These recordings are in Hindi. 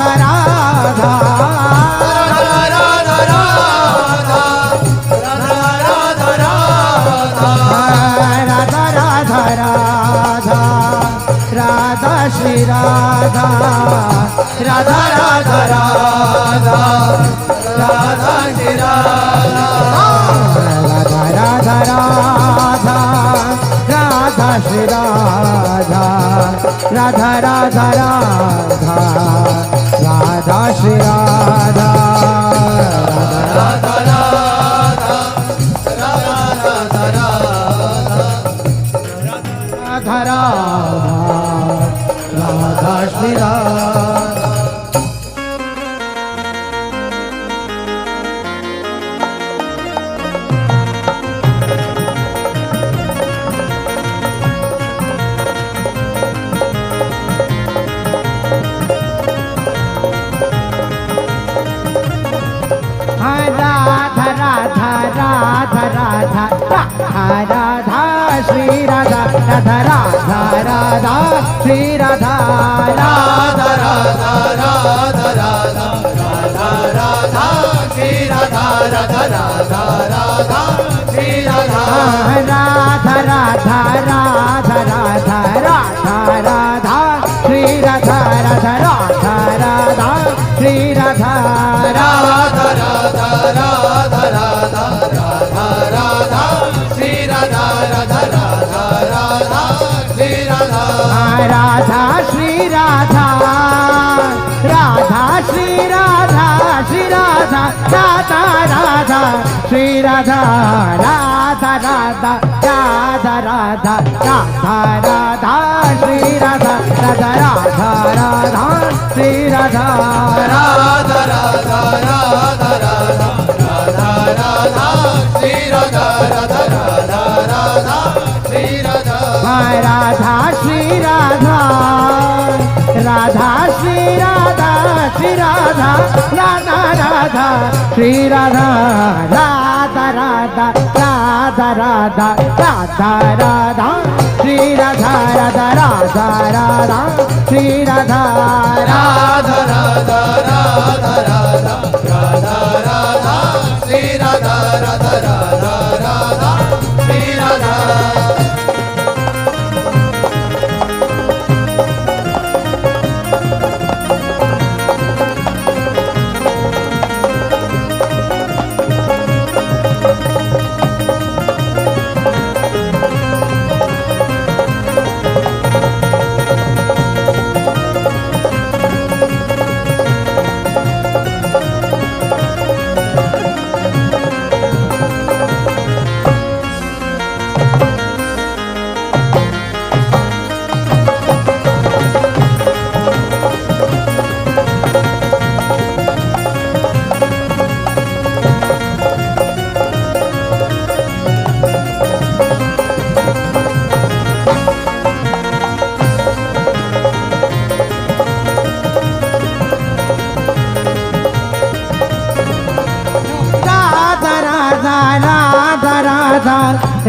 राधा राधा श्री राधा राधा राधा राधा राधा श्री राधा राधा राधा राधा श्री राधा राधा राधा राधा राधा श्री राधा राधा राधा राधा श्री राधा राधा श्री राधा राधा राधा राधा श्री राधा राधा राधा राधा राधा राधा राधा श्री राधा राधा राधा राधा श्री राधा राधा राधा राधा राधा राधा राधा श्री राधा राधा राधा राधा श्री राधा राधा राधा राधा राधा राधा राधा श्री राधा राधा राधा राधा श्री राधा राधा श्री राधा राधा श्री राधा श्री राधा राधा राधा श्री राधा राधा राधा राधा राधा राधा राधा श्री राधा राधा राधा राधा श्री राधा राधा राधा राधा राधा राधा राधा श्री राधा राधा राधा राधा श्री राधा राधा श्री राधा राधा श्री राधा श्री राधा राधा राधा श्री राधा राधा राधा राधा राधा राधा राधा श्री राधा राधा राधा राधा श्री राधा राधा राधा राधा राधा राधा राधा श्री राधा राधा राधा राधा श्री राधा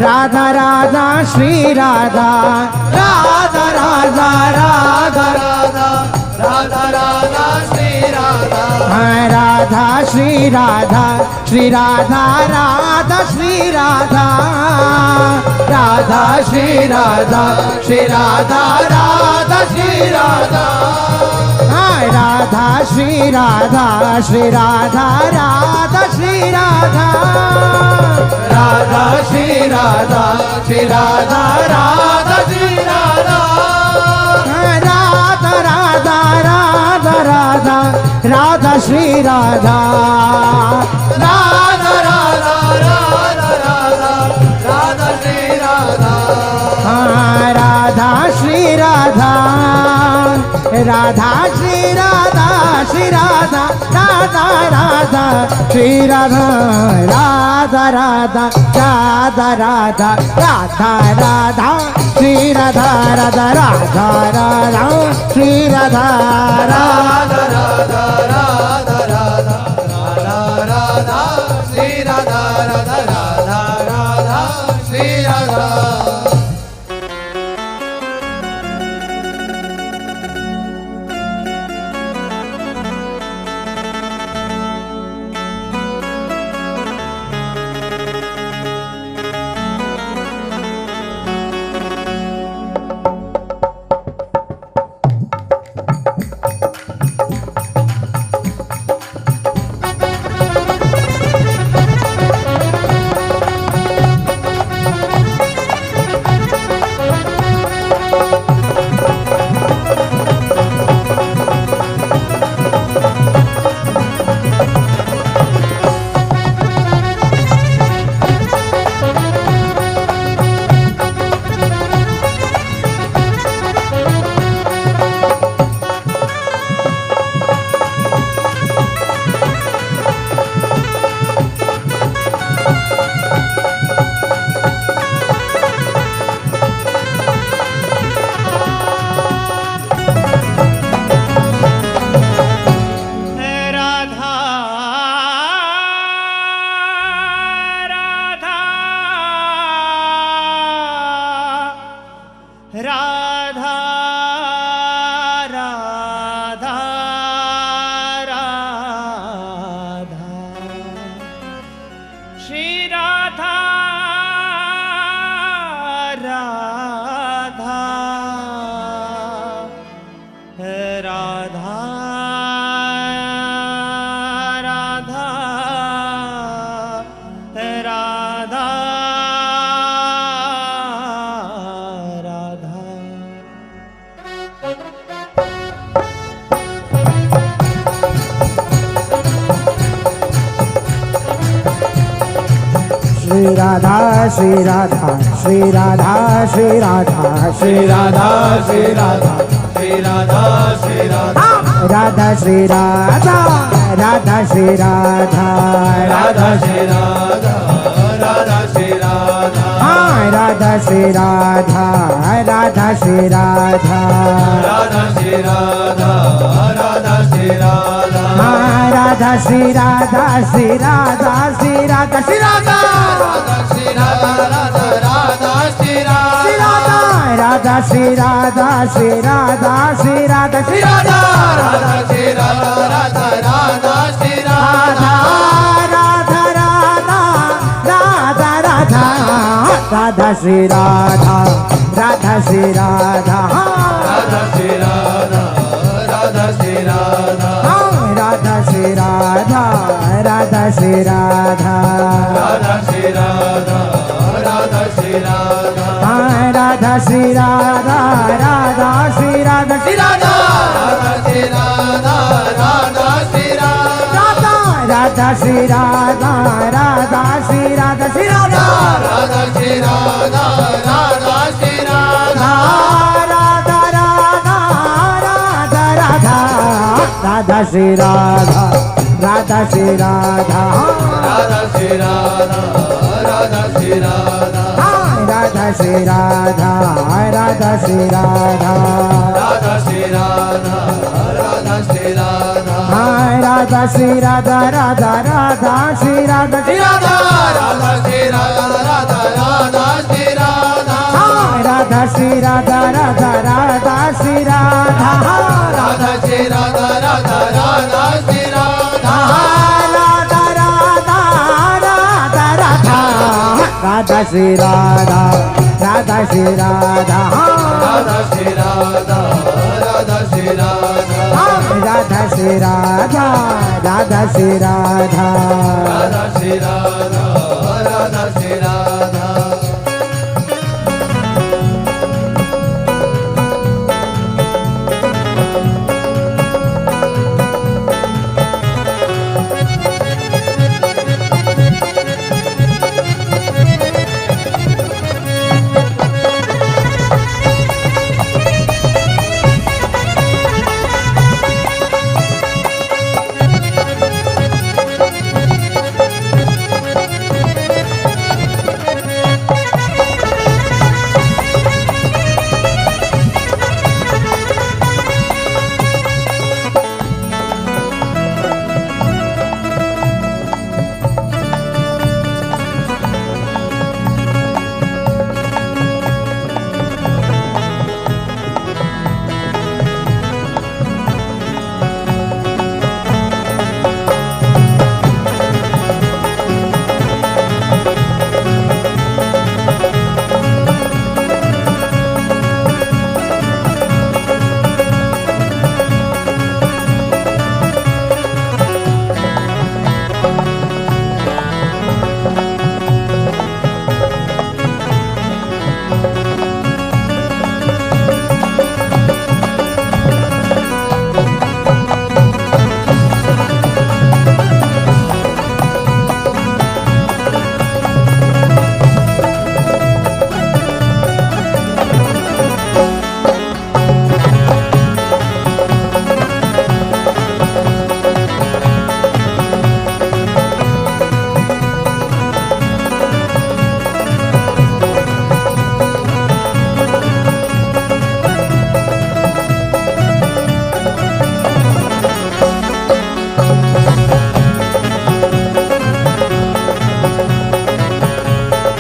राधा राधा श्री राधा राधा राधा राधा राधा राधा राधा श्री राधा राधा श्री राधा श्री राधा राधा श्री राधा राधा श्री राधा श्री राधा राधा श्री राधा राधा श्री राधा श्री राधा राधा श्री राधा राधा श्री राधा श्री राधा राधा श्री राधा राधा राधा राधा राधा राधा श्री राधा राधा राधा राधा राधा राधा श्री राधा राधा श्री राधा राधा श्री राधा श्री राधा राधा राधा श्री राधा राधा राधा राधा राधा राधा राधा श्री राधा राधा राधा राधा श्री राधा राधा राधा राधा राधा राधा राधा श्री राधा राधा राधा राधा श्री राधा श्री राधा श्री राधा श्री राधा श्री राधा श्री राधा श्री राधा श्री राधा श्री राधा राधा श्री राधा राधा श्री राधा राधा श्री राधा राधा श्री राधा राधा श्री राधा राधा श्री राधा राधा श्री राधा राधा श्री राधा राधा श्री राधा श्री राधा श्री राधा श्री राधा श्री राधा राधा राधा श्री राधा राधा श्री राधा श्री राधा श्री राधा श्री राधा राधा श्री राधा राधा राधा श्री राधा राधा राधा राधा राधा राधा श्री राधा राधा श्री राधा राधा श्री राधा राधा श्री राधा राधा श्री राधा राधा श्री राधा राधा श्री राधा राधा श्री राधा राधा श्री राधा राधा श्री राधा श्री राधा राधा श्री राधा राधा श्री राधा राधा श्री राधा राधा श्री राधा श्री राधा राधा श्री राधा राधा श्री राधा राधा राधा राधा राधा राधा श्री राधा राधा श्री राधा राधा श्री राधा राधा श्री राधा राधा श्री राधा राधा श्री राधा राधा श्री राधा राधा श्री राधा राधा श्री राधा राधा राधा श्री राधा श्री राधा राधा श्री राधा राधा राधा श्री राधा राधा श्री राधा राधा राधा श्री राधा राधा श्री राधा राधा राधा श्री राधा राधा राधा राधा राधा राधा श्री राधा राधा श्री राधा राधा श्री राधा राधा श्री राधा राधा श्री राधा राधा श्री राधा राधा श्री राधा राधा श्री राधा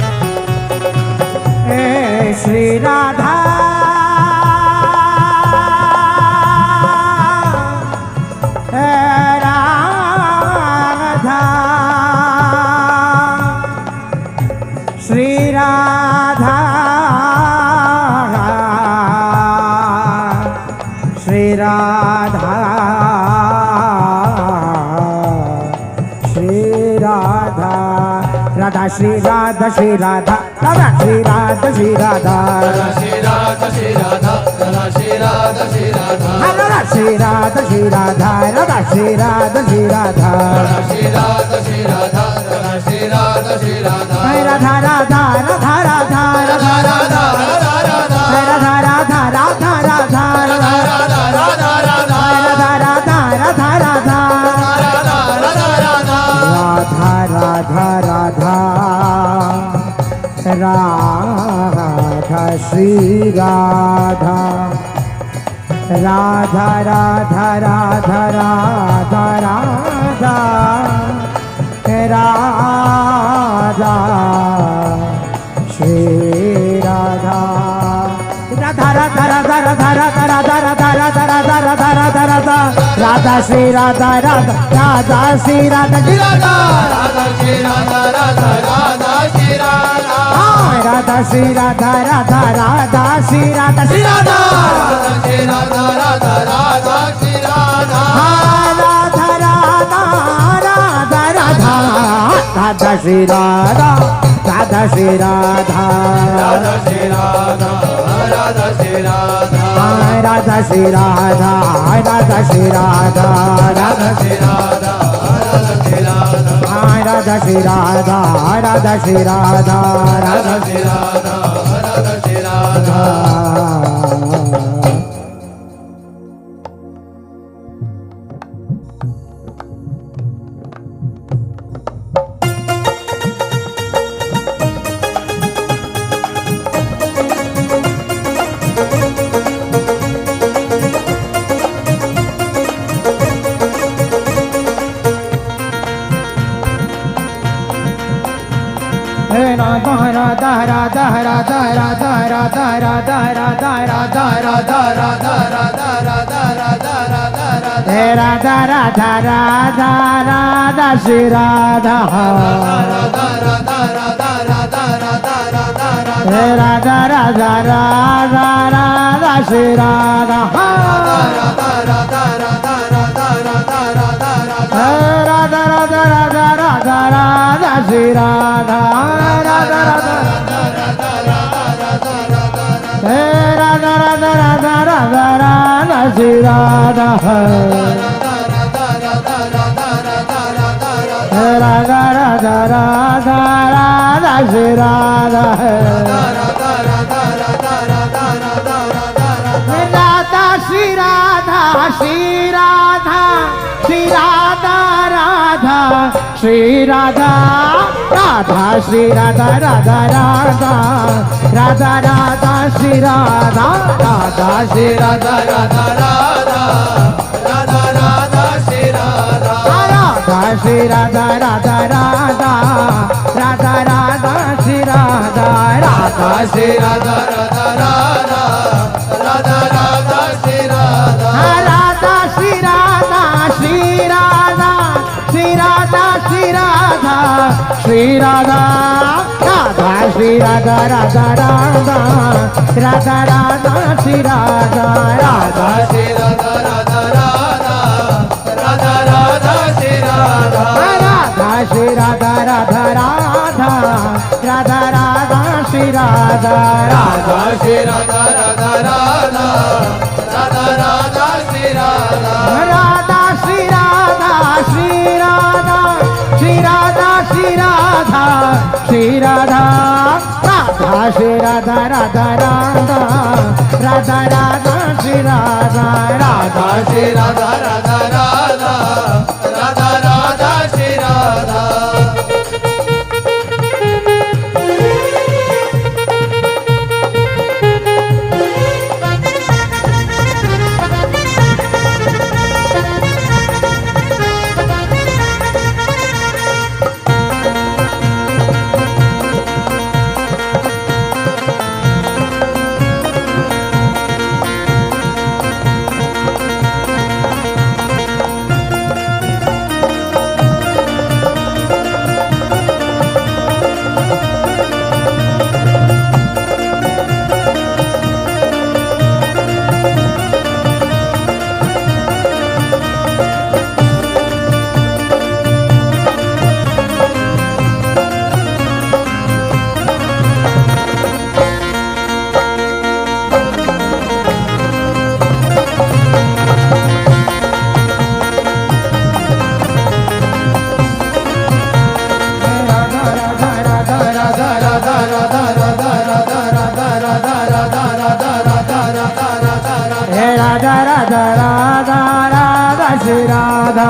श्री राधा राधा श्री राधा श्री राधा श्री राधा राधा श्री राधा श्री राधा राधा श्री राधा श्री राधा श्री राधा श्री राधा राधा श्री राधा श्री राधा राधा श्री राधा श्री राधा राधा श्री राधा श्री राधा श्री राधा श्री राधा राधा श्री राधा श्री राधा श्री राधा राधा राधा राधा राधा राधा राधा श्री राधा राधा राधा राधा राधा राधा राधा राधा राधा राधा राधा राधा राधा राधा श्री राधा राधा राधा श्री राधा श्री राधा राधा श्री राधा राधा राधा श्री राधा राधा श्री राधा राधा राधा श्री राधा श्री राधा राधा श्री राधा राधा राधा श्री राधा राधा राधा राधा राधा राधा श्री राधा राधा श्री राधा राधा श्री राधा राधा श्री राधा राधा श्री राधा राधा श्री राधा राधा श्री राधा राधा श्री राधा राधा श्री राधा राधा श्री राधा राधा श्री राधा राधा श्री राधा राधा राधा राधा राधा राधा राधा राधा राधा राधा राधा राधा राधा राधा राधा राधा राधा राधा राधा श्री राधा राधा राधा राधा राधा राधा राधा राधा राधा श्री राधा राधा राधा राधा राधा राधा राधा राधा राधा राधा श्री राधा राधा राधा राधा राधा राधा राधा राधा श्री राधा राधा राधा राधा राधा श्री राधा राधा श्री राधा श्री राधा श्री राधा राधा श्री राधा राधा श्री राधा राधा राधा राधा राधा श्री राधा राधा श्री राधा राधा राधा राधा राधा श्री राधा राधा श्री राधा राधा राधा राधा राधा श्री राधा राधा श्री राधा राधा राधा राधा राधा श्री राधा राधा श्री राधा श्री राधा श्री राधा श्री राधा श्री राधा राधा श्री राधा राधा राधा राधा राधा श्री राधा राधा श्री राधा राधा राधा राधा राधा श्री राधा राधा श्री राधा राधा राधा राधा राधा श्री राधा राधा श्री राधा राधा राधा राधा राधा श्री राधा राधा श्री राधा श्री राधा श्री राधा श्री राधा श्री राधा राधा श्री राधा राधा राधा राधा राधा श्री राधा राधा श्री राधा राधा राधा राधा राधा श्री राधा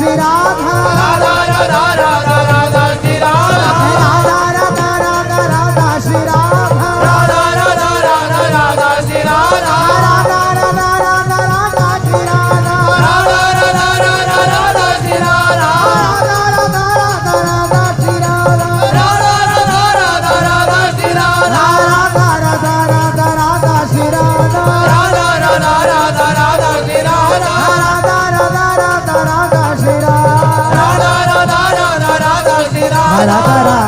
श्री राधा राधा राधा राधा राधा श्री राधा राधा राधा राधा राधा श्री राधा राधा राधा राधा राधा श्री राधा राधा राधा राधा राधा श्री राधा राधा राधा राधा राधा श्री राधा राधा राधा राधा राधा श्री राधा राधा राधा राधा राधा श्री राधा राधा राधा राधा राधा श्री राधा राधा राधा राधा राधा श्री राधा राधा राधा राधा राधा श्री राधा राधा राधा राधा राधा श्री राधा राधा